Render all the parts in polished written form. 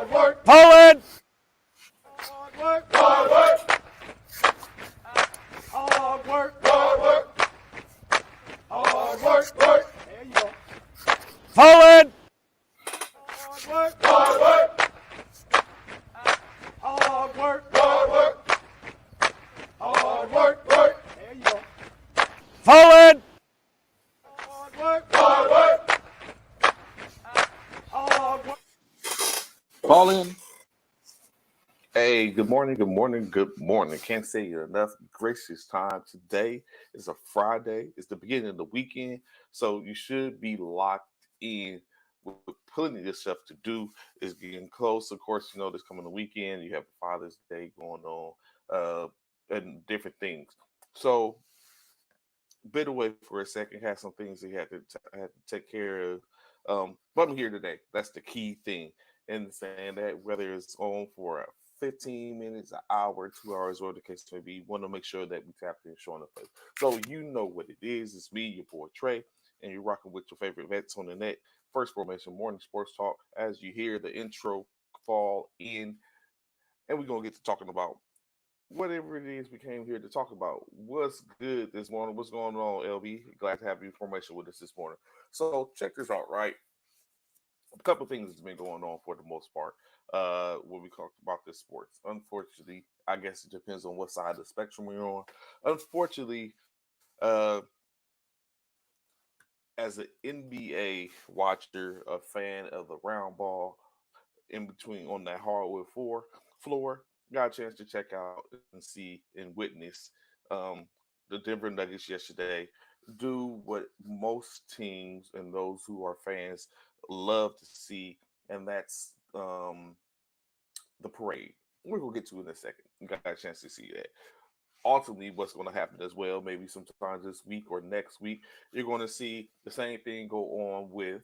Poland! Poland! Poland! Call in. Hey, good morning, good morning, good morning. Can't say it enough. Gracious time. Today is a Friday. It's the beginning of the weekend. So you should be locked in with plenty of stuff to do. It's getting close. Of course, you know, this coming the weekend. You have Father's Day going on, and different things. So been away for a second, had some things he had to take care of. But I'm here today. That's the key thing. And saying that whether it's on for 15 minutes, an hour, 2 hours, or the case may be, want to make sure that we tap in showing up. So you know what it is. It's me, your boy Trey, and you're rocking with your favorite vets on the net. First Formation Morning Sports Talk. As you hear the intro fall in, and we're gonna get to talking about whatever it is we came here to talk about. What's good this morning? What's going on, LB? Glad to have you information with us this morning. So check this out, right? A couple things has been going on for the most part when we talk about this sports. Unfortunately, I guess it depends on what side of the spectrum you're on. Unfortunately, as an NBA watcher, a fan of the round ball in between on that floor, got a chance to check out and see and witness um, the Denver Nuggets yesterday do what most teams and those who are fans love to see, and that's the parade. We're gonna get to it in a second. You got a chance to see that. Ultimately, what's going to happen as well, maybe sometime this week or next week, you're going to see the same thing go on with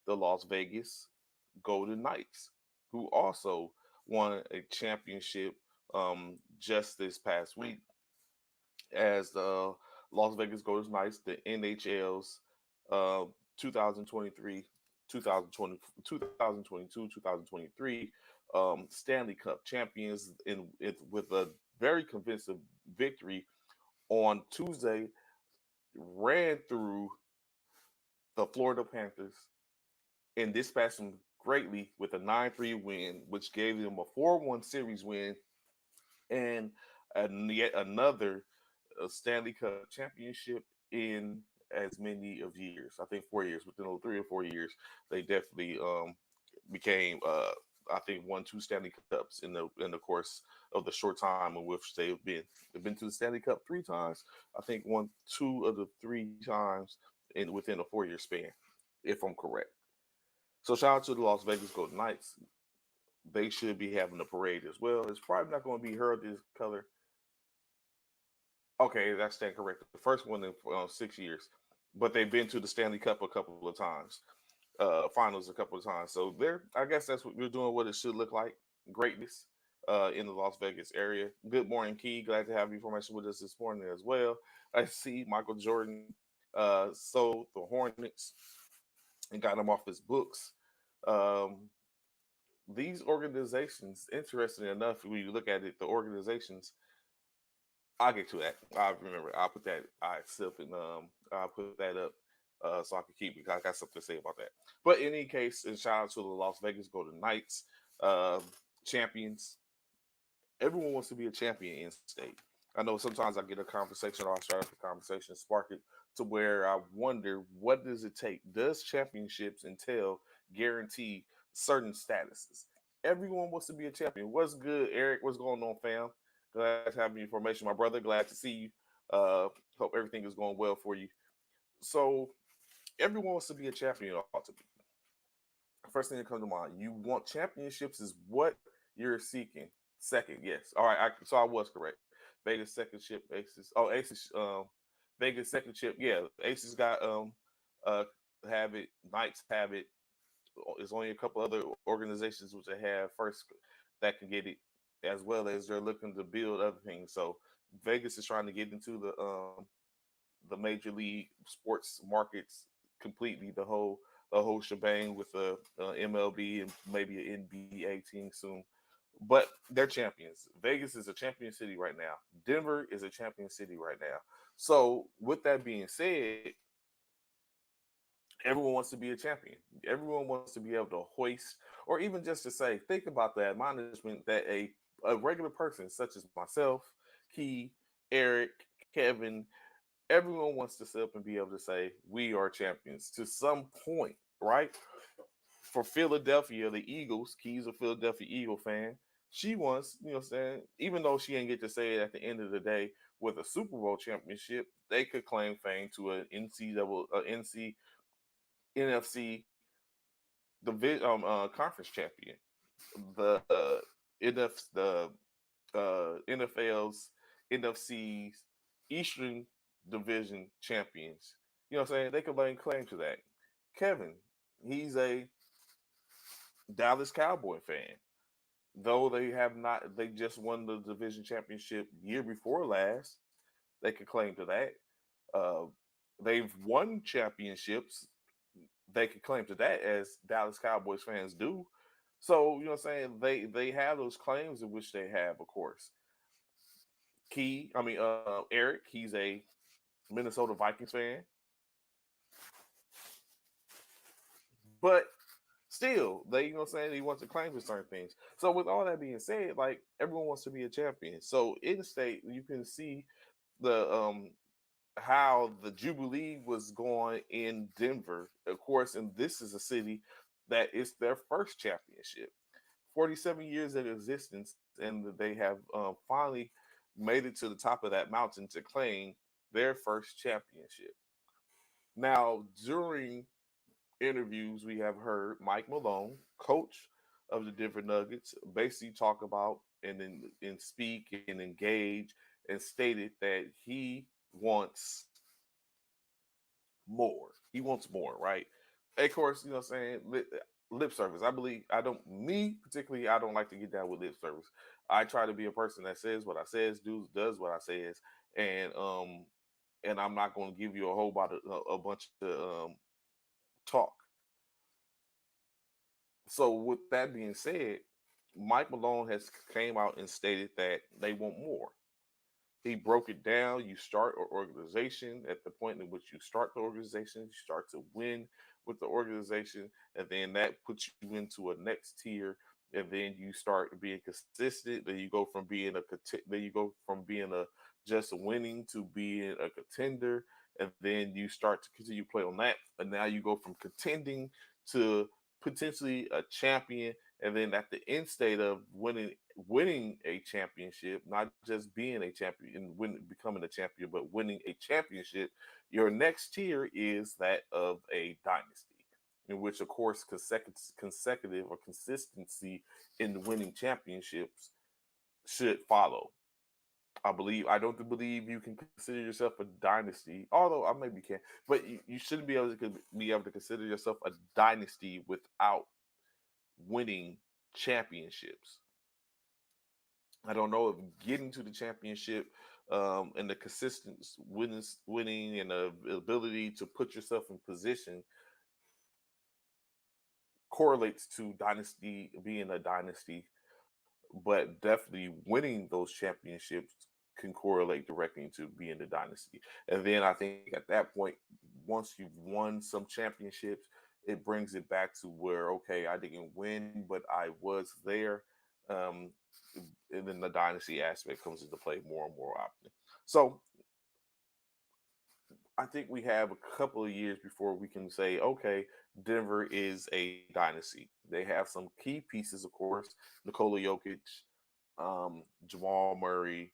the Las Vegas Golden Knights, who also won a championship just this past week as the Las Vegas Golden Knights, the NHL's uh, 2023, 2020, 2022, 2023 Stanley Cup champions with a very convincing victory on Tuesday, ran through the Florida Panthers and dispatched them greatly with a 9-3 win, which gave them a 4-1 series win and yet another Stanley Cup championship in as many of years. I think 4 years. Within those 3 or 4 years, they definitely became. I think won two Stanley Cups in the course of the short time in which they've been. They've been to the Stanley Cup 3 times. I think won two of the 3 times in within a 4 year span, if I'm correct. So shout out to the Las Vegas Golden Knights. They should be having a parade as well. It's probably not going to be heard this color. Okay, that's stand correct. The first one in 6 years, but they've been to the Stanley Cup a couple of times, finals a couple of times. So there, I guess that's what we're doing. What it should look like, greatness in the Las Vegas area. Good morning, Key. Glad to have you information with us this morning as well. I see Michael Jordan sold the Hornets and got them off his books. Um, these organizations, interesting enough, when you look at it, the organizations I'll get to that. I remember. I'll put that. I sip and I'll put that up so I can keep it. I got something to say about that. But in any case, and shout out to the Las Vegas Golden Knights, champions. Everyone wants to be a champion in state. I know sometimes I get a conversation or I start up a conversation, spark it to where I wonder what does it take? Does championships entail guarantee certain statuses? Everyone wants to be a champion. What's good, Eric? What's going on, fam? Glad to have your information, my brother. Glad to see you. Hope everything is going well for you. So everyone wants to be a champion ultimately. First thing that comes to mind, you want championships is what you're seeking. Second, yes. All right, so I was correct. Vegas second chip, Aces. Oh, Aces. Vegas second chip. Yeah, Aces got uh have it. Knights have it. There's only a couple other organizations which they have first that can get it, as well as they're looking to build other things. So Vegas is trying to get into the major league sports markets completely, the whole a whole shebang with a MLB and maybe an NBA team soon. But they're champions. Vegas is a champion city right now. Denver is a champion city right now. So, with that being said, everyone wants to be a champion. Everyone wants to be able to hoist, or even just to say, think about the admonishment that a regular person such as myself, Key, Eric, Kevin, everyone wants to sit up and be able to say, we are champions to some point, right? For Philadelphia, the Eagles, Key's a Philadelphia Eagle fan. She wants, you know what I'm saying, even though she ain't get to say it at the end of the day with a Super Bowl championship, they could claim fame to an NFC conference champion, the NFL's NFC's Eastern Division champions. You know what I'm saying? They could lay claim to that. Kevin, he's a Dallas Cowboy fan. Though they just won the division championship year before last. They could claim to that. Uh, they've won championships. They could claim to that as Dallas Cowboys fans do. So you know what I'm saying? They have those claims in which they have, of course. Eric, he's a Minnesota Vikings fan, but still, they you know what I'm saying, he wants to claim for certain things. So with all that being said, like everyone wants to be a champion. So in state, you can see the how the Jubilee was going in Denver, of course, and this is a city that is their first championship. 47 years of existence, and they have finally made it to the top of that mountain to claim their first championship. Now, during interviews, we have heard Mike Malone, coach of the Denver Nuggets, basically talk about and speak and engage and stated that he wants more. He wants more, right? Of course, you know what I'm saying? Lip service. I believe, I don't, me particularly, I don't like to get down with lip service. I try to be a person that says what I says, does what I says, and um, and I'm not going to give you a whole lot of a bunch of talk. So with that being said, Mike Malone has came out and stated that they want more. He broke it down. You start an organization at the point in which you start the organization, you start to win with the organization, and then that puts you into a next tier, and then you start being consistent. Then you go from being then you go from being a just winning to being a contender, and then you start to continue play on that, and now you go from contending to potentially a champion, and then at the end state of winning a championship, not just being a champion and becoming a champion, but winning a championship, your next tier is that of a dynasty, in which, of course, consecutive or consistency in winning championships should follow. I don't believe you can consider yourself a dynasty, although I maybe can, but you shouldn't be able to consider yourself a dynasty without winning championships. I don't know if getting to the championship and the consistent winning and the ability to put yourself in position correlates to dynasty being a dynasty, but definitely winning those championships can correlate directly to being the dynasty. And then I think at that point, once you've won some championships, it brings it back to where okay, I didn't win, but I was there. Um, and then the dynasty aspect comes into play more and more often. So I think we have a couple of years before we can say, okay, Denver is a dynasty. They have some key pieces, of course, Nikola Jokic, Jamal Murray,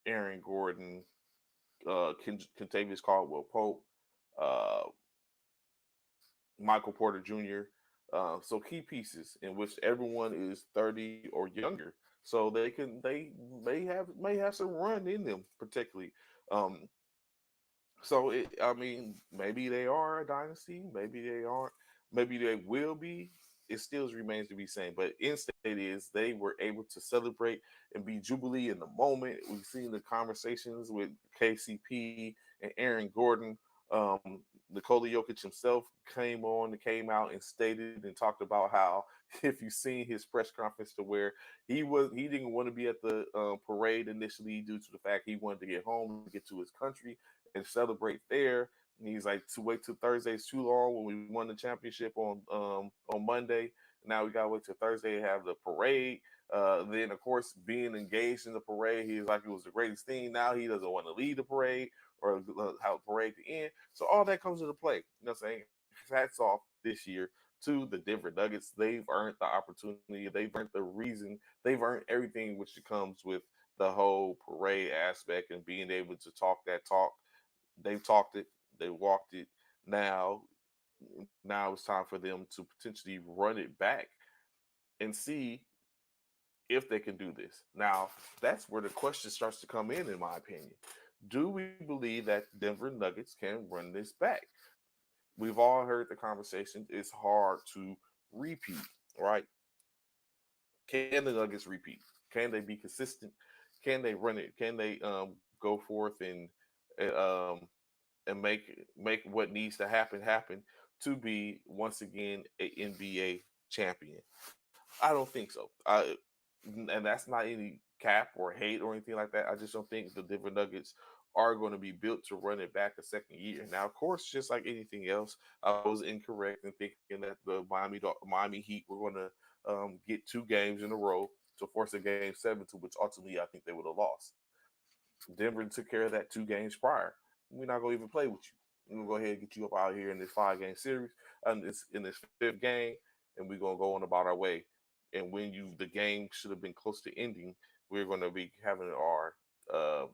Aaron Gordon, Kentavious Caldwell Pope, uh, Michael Porter Jr. So key pieces in which everyone is 30 or younger, so they may have some run in them, particularly. Um, I mean, maybe they are a dynasty, maybe they aren't, maybe they will be. It still remains to be seen. But in state is they were able to celebrate and be jubilee in the moment. We've seen the conversations with KCP and Aaron Gordon Nikola Jokic himself came out and stated and talked about how if you've seen his press conference to where he didn't want to be at the parade initially due to the fact he wanted to get home, get to his country and celebrate there. And he's like, to wait till Thursday is too long when we won the championship on Monday. Now we gotta wait till Thursday to have the parade. Then of course being engaged in the parade, he's like it was the greatest thing. Now he doesn't want to lead the parade or have a parade to end. So all that comes into play. You know what I'm saying? Hats off this year to the Denver Nuggets. They've earned the opportunity. They've earned the reason. They've earned everything which comes with the whole parade aspect and being able to talk that talk. They've talked it. They walked it. Now, now it's time for them to potentially run it back and see if they can do this. Now, that's where the question starts to come in my opinion. Do we believe that Denver Nuggets can run this back? We've all heard the conversation. It's hard to repeat, right? Can the Nuggets repeat? Can they be consistent? Can they run it? Can they go forth um, and make what needs to happen to be once again a NBA champion? I don't think so. And that's not any cap or hate or anything like that. I just don't think the Denver Nuggets are going to be built to run it back a second year. Now, of course, just like anything else, I was incorrect in thinking that the Miami Heat were going to get 2 games in a row to force a game 7 to which ultimately I think they would have lost. Denver took care of that 2 games prior. We're not going to even play with you. We're going to go ahead and get you up out here in this 5 game series, and in this 5th game, and we're going to go on about our way. And when the game should have been close to ending, we're going to be having uh,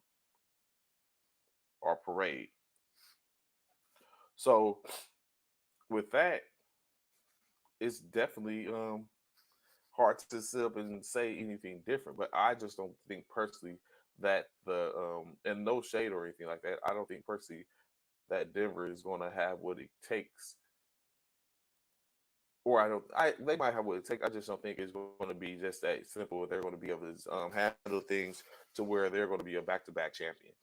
our parade. So with that, it's definitely hard to sit up and say anything different. But I just don't think personally that and no shade or anything like that. I don't think personally that Denver is going to have what it takes, or they might have what it takes. I just don't think it's going to be just that simple. They're going to be able to handle things to where they're going to be a back-to-back champion.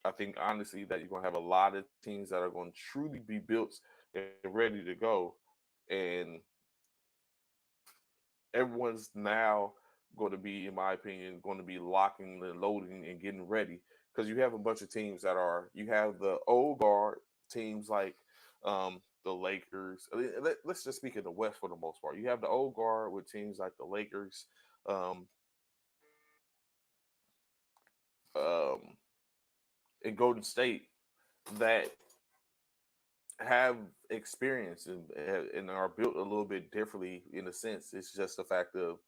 I think honestly that you're going to have a lot of teams that are going to truly be built and ready to go, and everyone's now going to be, in my opinion, going to be locking and loading and getting ready because you have a bunch of teams that are. You have the old guard teams like the Lakers. Let's just speak in the West for the most part. You have the old guard with teams like the Lakers, um, um, and Golden State that have experience and are built a little bit differently in a sense. It's just the fact of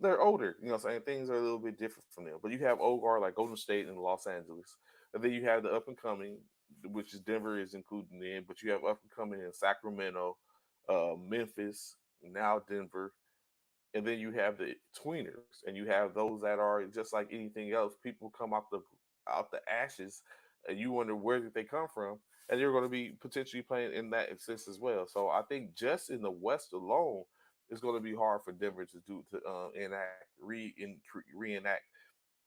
they're older. You know what I'm saying? Things are a little bit different from them. But you have old guard like Golden State and Los Angeles. And then you have the up and coming, which is Denver is included in, but you have up and coming in Sacramento, Memphis, now Denver. And then you have the tweeners, and you have those that are just like anything else. People come out the ashes, and you wonder where did they come from, and you're going to be potentially playing in that sense as well. So I think just in the West alone, it's going to be hard for Denver to reenact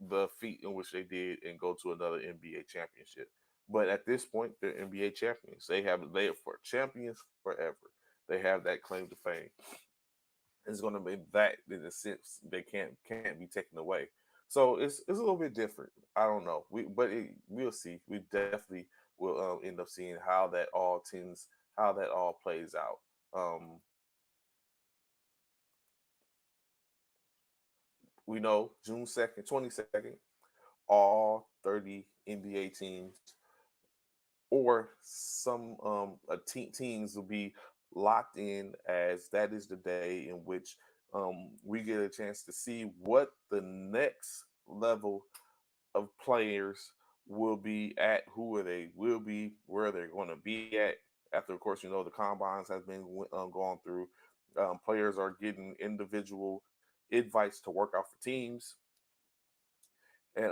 the feat in which they did and go to another NBA championship. But at this point, they're NBA champions. They are for champions forever. They have that claim to fame. It's going to be that in a sense they can't be taken away. So it's a little bit different. I don't know. We'll see. We definitely will end up seeing how that all plays out. We know June 2nd, 22nd, all 30 NBA teams or some teams will be locked in as that is the day in which we get a chance to see what the next level of players will be at, who are they will be, where they're going to be at. After, of course, the combines has been gone through. Players are getting individual invites to work out for teams and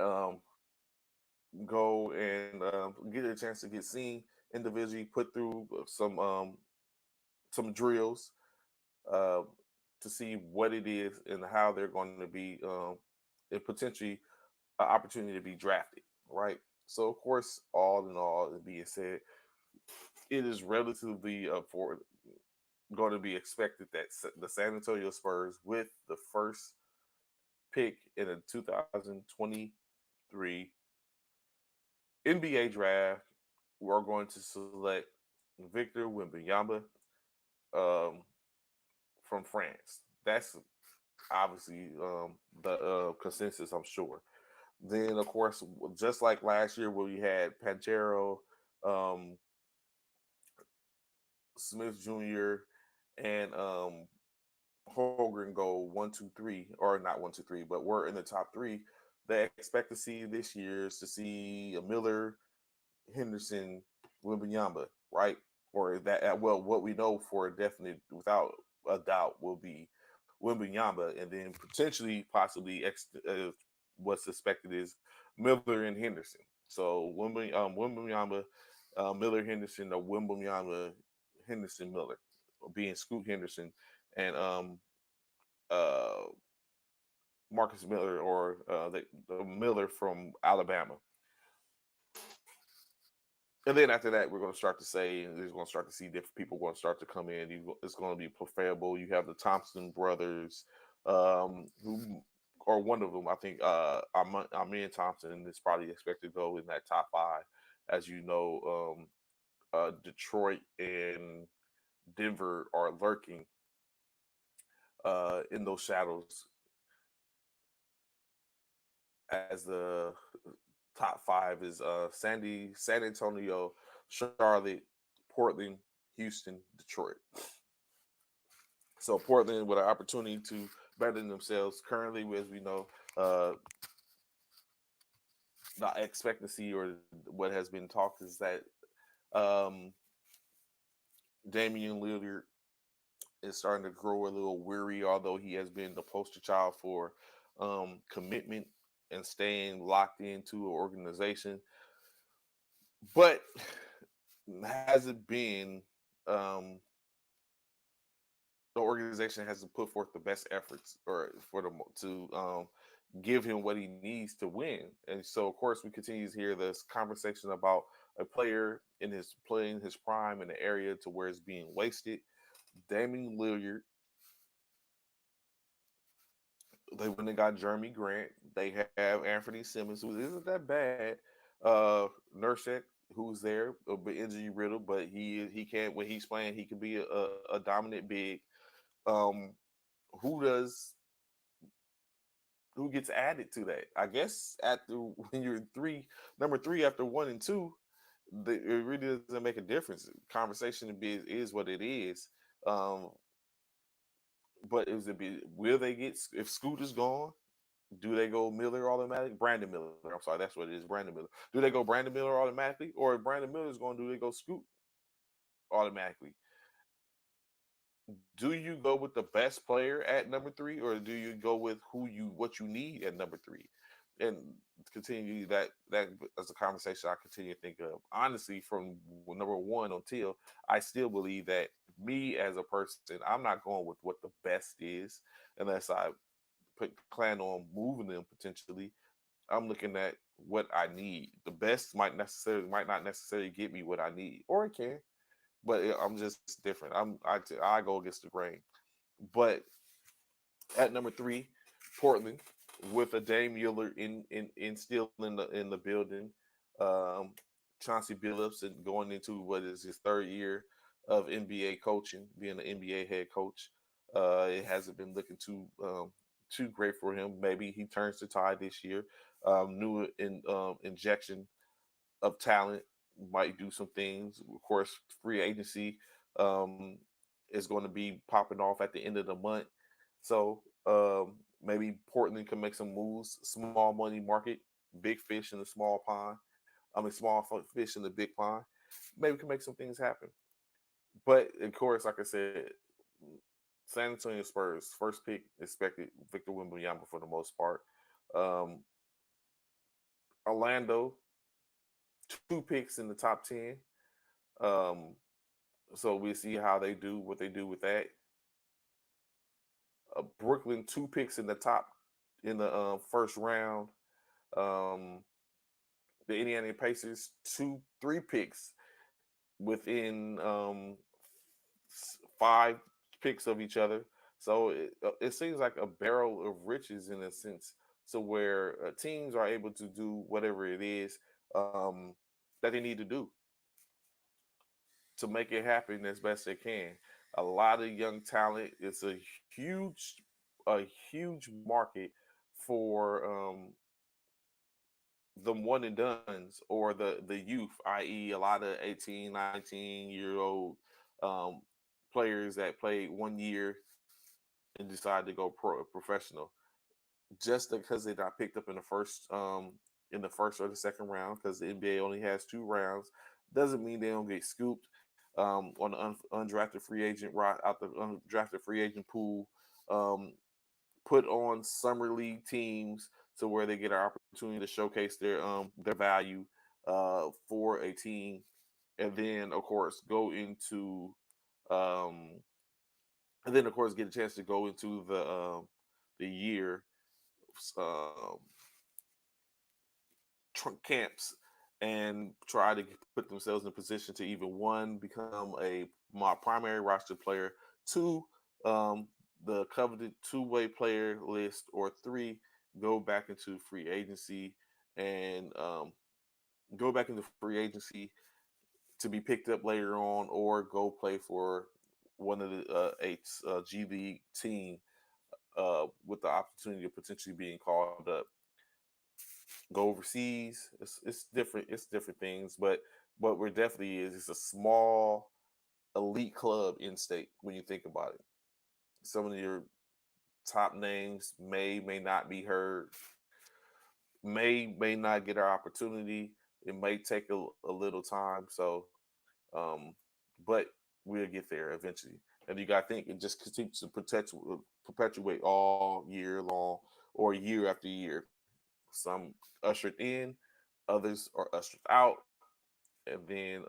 go and get a chance to get seen individually, put through some drills uh, to see what it is and how they're going to be and potentially an opportunity to be drafted, right? So, of course, all in all, it being said, it is relatively for going to be expected that the San Antonio Spurs, with the first pick in the 2023 NBA draft, we're going to select Victor Wembanyama um, from France. That's obviously the consensus, I'm sure. Then, of course, just like last year where we had Pantero, um, Smith Jr., and Holgren go 1, 2, 3, or not 1, 2, 3, but we're in the top three. They expect to see this year is to see a Miller, Henderson, Wembanyama, right? Or that well, what we know for a definite, without a doubt, will be Wembanyama, and then potentially, possibly, what's suspected is Miller and Henderson. So Wembanyama, Miller Henderson, or Wembanyama Henderson Miller, being Scoot Henderson, and uh, Marcus Miller, or the Miller from Alabama. And then after that, we're going to start to say, and there's going to start to see different people going to start to come in. It's going to be preferable. You have the Thompson brothers, who, or one of them, I think, Amin Thompson is probably expected to go in that top five. As you know, Detroit and Denver are lurking in those shadows as the top five is San Antonio, Charlotte, Portland, Houston, Detroit. So Portland with an opportunity to better themselves. Currently, as we know, the expectancy or what has been talked is that um, Damian Lillard is starting to grow a little weary, although he has been the poster child for commitment and staying locked into an organization. But has it been um, the organization hasn't put forth the best efforts or for them to give him what he needs to win. And so, of course, we continue to hear this conversation about a player in his playing his prime in the area to where it's being wasted. Damian Lillard, they went and got Jeremy Grant. They have Anthony Simmons, who isn't that bad. Nurkic, who's there, a bit injury riddled, but he can, when he's playing, he can be a dominant big. Um, who does who gets added to that? I guess after when you're number three after 1 and 2, it really doesn't make a difference. Conversation is what it is. Um, but is it be will they get if Scoot is gone? Do they go Miller automatic? Brandon Miller. I'm sorry, that's what it is. Brandon Miller. Do they go Brandon Miller automatically, or if Brandon Miller is going, do they go Scoot automatically? Do you go with the best player at number three, or do you go with what you need at number three? And continue that as a conversation I continue to think of. Honestly, from number one until I still believe that me as a person, I'm not going with what the best is unless I plan on moving them potentially. I'm looking at what I need. The best might not necessarily get me what I need, or it can, but I'm just different. I go against the grain. But at number three, Portland, with a Dame Mueller in still in the building, um, Chauncey Billups, and going into what is his third year of NBA coaching, being an NBA head coach. It hasn't been looking too great for him. Maybe he turns the tide this year. New injection of talent might do some things. Of course, free agency um, is going to be popping off at the end of the month. So maybe Portland can make some moves. Small money market, big fish in the small pond. I mean, fish in the big pond. Maybe we can make some things happen. But of course, like I said, San Antonio Spurs first pick expected Victor Wembanyama for the most part. Um, Orlando, 2 picks in the top 10. Um, so we'll see how they do what they do with that. Brooklyn, 2 picks in the top in the first round. Um, the Indiana Pacers 2, 3 picks within 5 picks of each other. So it seems like a barrel of riches in a sense, to where teams are able to do whatever it is that they need to do to make it happen as best they can. A lot of young talent. It's huge, a huge market for the one and duns or the youth, i.e., a lot of 18, 19-year-old um, players that played 1 year and decide to go professional just because they got picked up in the first or the second round, because the NBA only has 2 rounds, doesn't mean they don't get scooped on the undrafted free agent right out the undrafted free agent pool. Um, Put on summer league teams to where they get an opportunity to showcase their value for a team, and then of course go into um, and then of course get a chance to go into the year um, camps and try to put themselves in a position to either one become a my primary roster player, two the coveted two-way player list, or three go back into free agency and go back into free agency to be picked up later on, or go play for one of the eight G League team with the opportunity of potentially being called up. Go overseas. It's different. It's different things, but what we're definitely is it's a small elite club in state when you think about it. Some of your top names may not be heard, may not get our opportunity. It may take a little time. So, um, but we'll get there eventually. And you got to think it just continues to perpetuate all year long or year after year. Some ushered in, others are ushered out, and then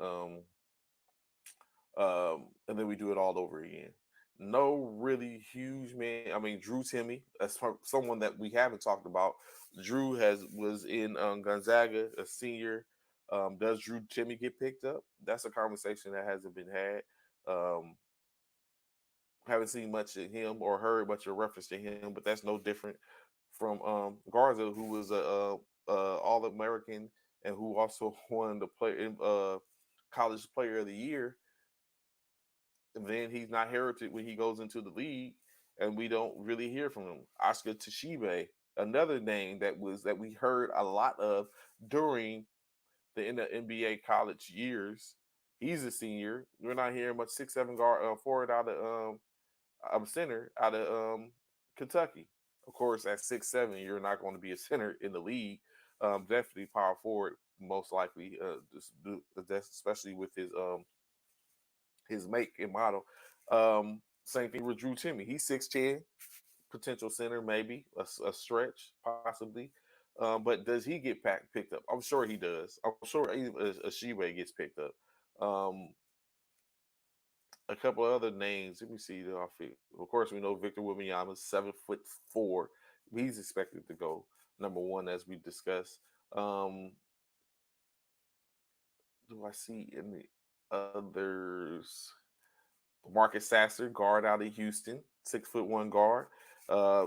we do it all over again. No really huge man. I mean, Drew Timmy, that's someone that we haven't talked about. Drew has was in Gonzaga, a senior. Does Drew Timmy get picked up? That's a conversation that hasn't been had. Um, haven't seen much of him or heard much of reference to him, but that's no different from Garza, who was a All American and who also won the college player of the year. And then he's not heralded when he goes into the league, and we don't really hear from him. Oscar Toshibe, another name that we heard a lot of during the NBA college years. He's a senior. We're not hearing much 6'7" guard forward out of center out of Kentucky. Of course, at 6'7", you're not going to be a center in the league. Definitely power forward, most likely. That's especially with his make and model. Same thing with Drew Timmy. He's 6'10", potential center, maybe a stretch, possibly. But does he get picked up? I'm sure he does. I'm sure even Ashibe gets picked up. Um, a couple of other names. Let me see. Of course, we know Victor Wembanyama, 7'4". He's expected to go number one, as we discussed. Um, do I see any others? Marcus Sasser, guard out of Houston, 6'1" guard, uh,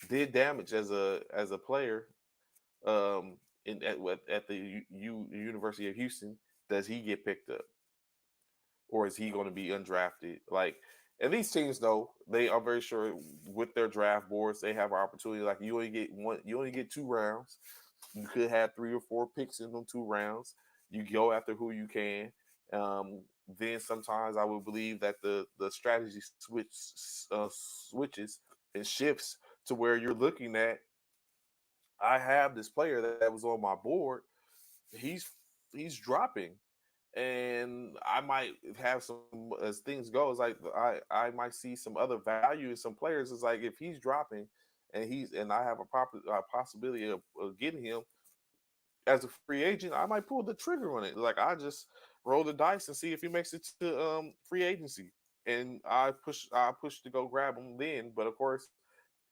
did damage as a player in at the University of Houston. Does he get picked up, or is he going to be undrafted? Like, and these teams know they are very sure with their draft boards they have an opportunity. Like, you only get one, you only get 2 rounds. You could have 3 or 4 picks in them 2 rounds. You go after who you can. Then sometimes I would believe that the strategy switches and shifts to where you're looking at. I have this player that was on my board. He's he's dropping, and I might have some as things go. It's like I might see some other value in some players. It's like if he's dropping, and I have a possibility of getting him as a free agent, I might pull the trigger on it. Like, I just roll the dice and see if he makes it to free agency, and I push to go grab him then. But of course,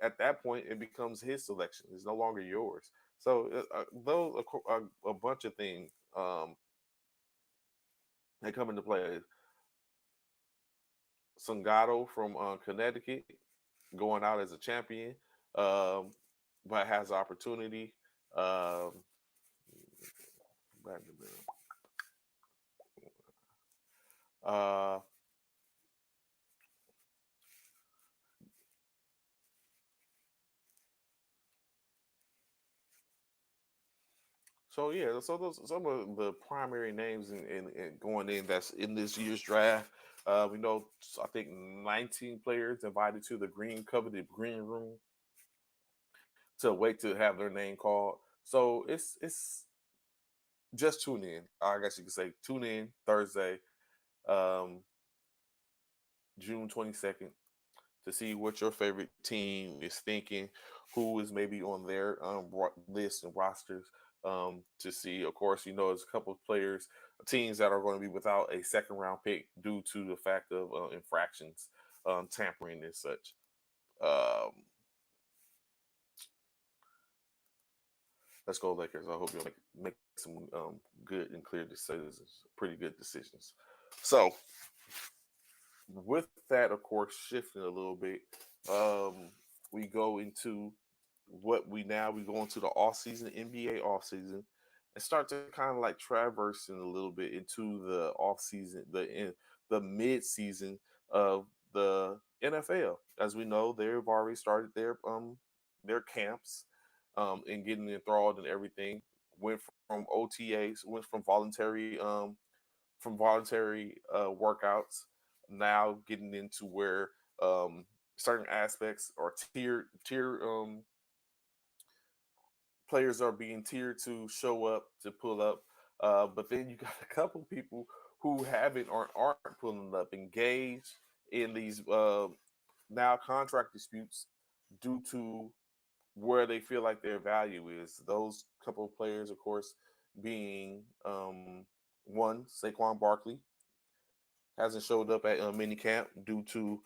at that point, it becomes his selection. It's no longer yours. So those are a bunch of things that come into play. Sangato from Connecticut going out as a champion, um, but has the opportunity. Um, uh, so yeah, so those some of the primary names in going in that's in this year's draft. We know I think 19 players invited to the green coveted green room to wait to have their name called. So it's just tune in. I guess you could say tune in Thursday, um, June 22nd, to see what your favorite team is thinking, who is maybe on their list and rosters. To see, of course, there's a couple of players, teams that are going to be without a second round pick due to the fact of infractions, tampering and such. Um, let's go Lakers. I hope you'll make some good and clear decisions, pretty good decisions. So, with that, of course, shifting a little bit, we go into we go into the off season, NBA off season, and start to kind of like traversing a little bit into the off season, the mid season of the NFL. As we know, they've already started their camps, and getting enthralled and everything. Went from OTAs, went from voluntary workouts, now getting into where certain aspects or tier players are being tiered to show up to pull up. But then you got a couple people who haven't or aren't pulling up, engaged in these now contract disputes due to where they feel like their value is. Those couple of players, of course, being one, Saquon Barkley hasn't showed up at minicamp due to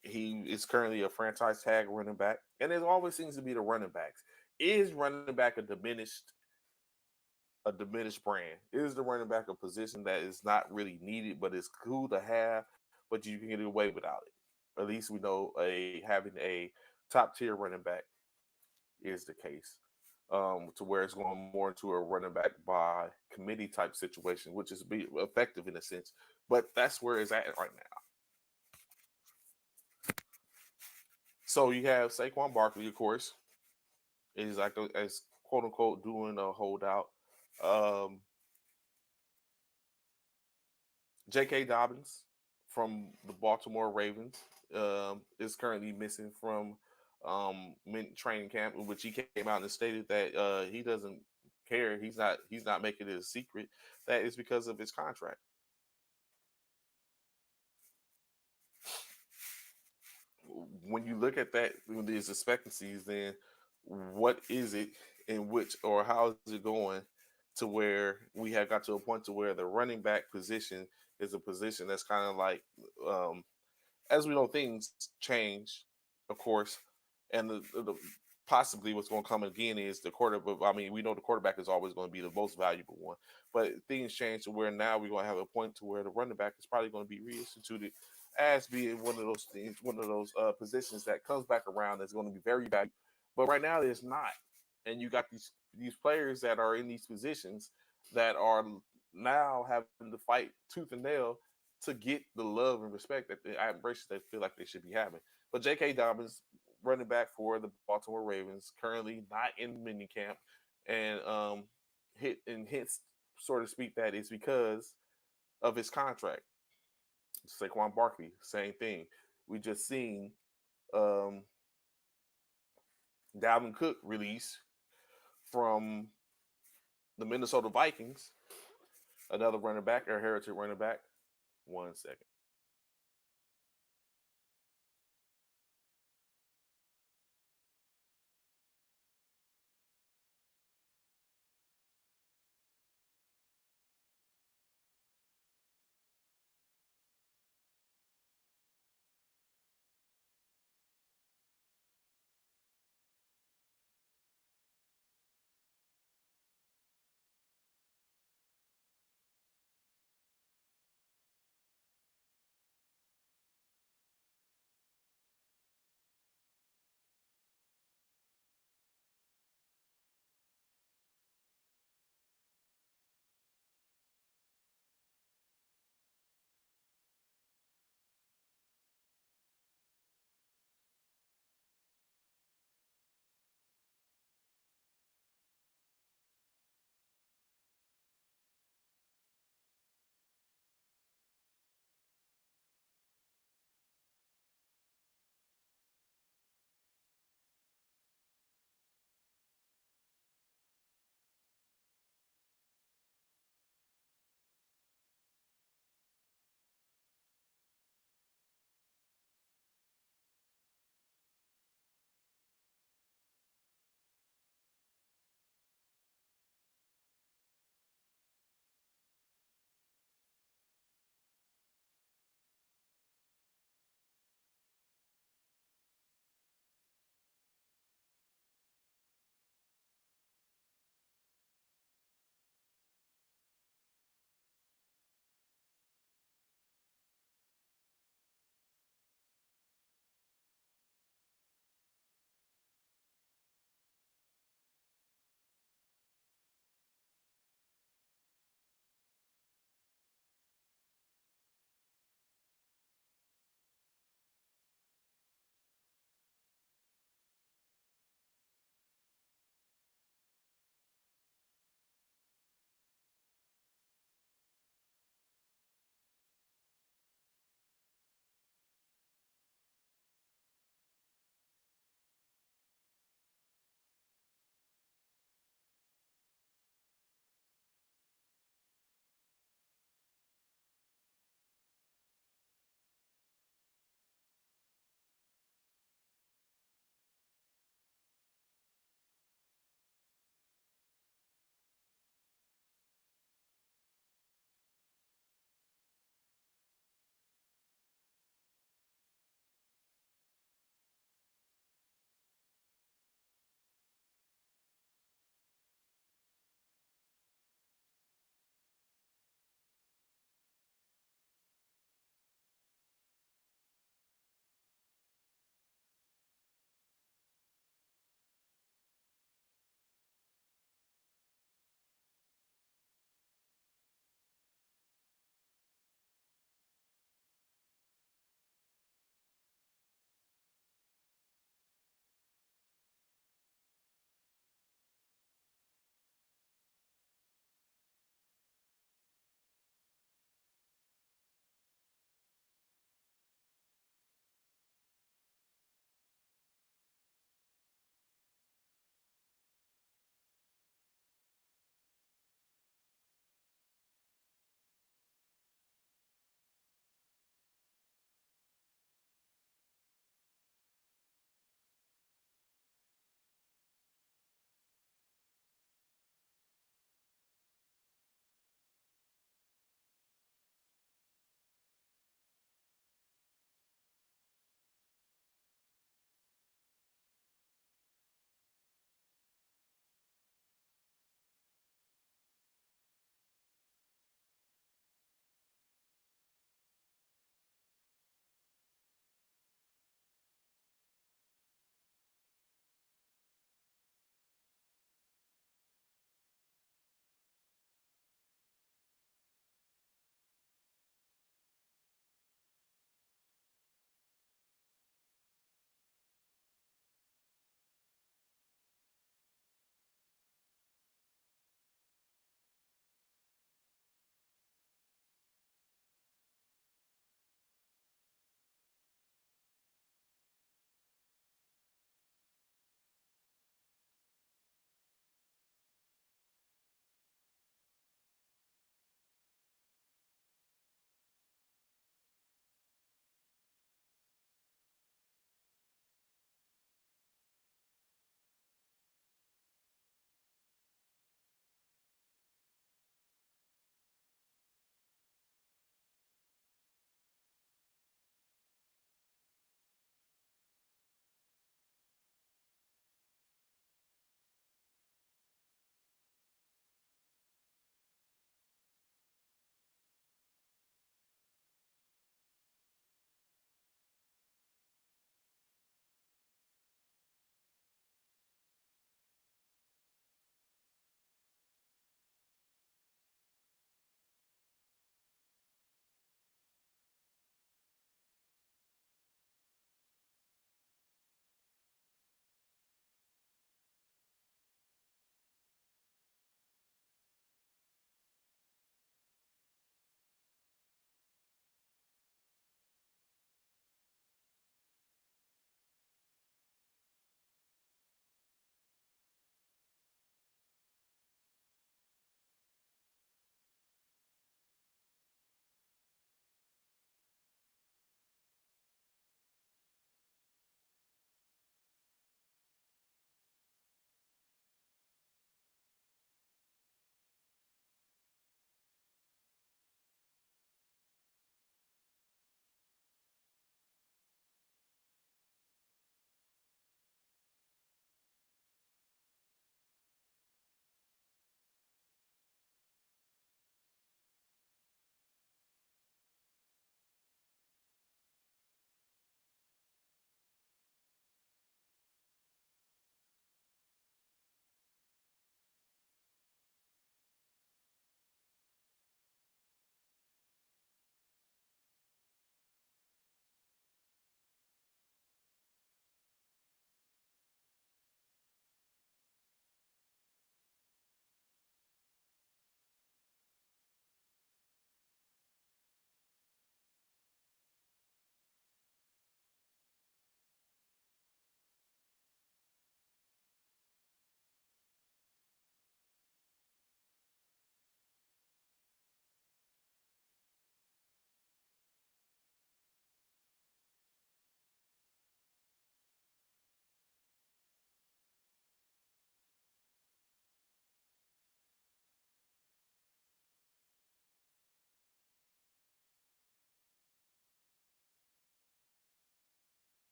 he is currently a franchise tag running back, and it always seems to be the running backs. Is running back a diminished brand? Is the running back a position that is not really needed, but it's cool to have, but you can get away without it? At least we know a having a top tier running back is the case. To where it's going more into a running back by committee type situation, which is be effective in a sense. But that's where it's at right now. So you have Saquon Barkley, of course, is like as quote unquote doing a holdout. Um, J.K. Dobbins from the Baltimore Ravens is currently missing from training camp, in which he came out and stated that he doesn't care. He's not making it a secret that it's because of his contract. When you look at that, when these expectancies, then what is it in which or how is it going to where we have got to a point to where the running back position is a position that's kind of like, um, as we know, things change, of course, and the possibly what's going to come again is the quarterback. I mean, we know the quarterback is always going to be the most valuable one, but things change to where now we're going to have a point to where the running back is probably going to be reinstituted as being one of those things, one of those positions that comes back around that's going to be very valuable. But right now, it's not, and you got these players that are in these positions that are now having to fight tooth and nail to get the love and respect that the admiration they feel like they should be having. But J.K. Dobbins, running back for the Baltimore Ravens, currently not in minicamp, and hence, so to speak, that is because of his contract. Saquon Barkley, same thing. We just seen um, Dalvin Cook release from the Minnesota Vikings, another running back, or heritage running back. 1 second.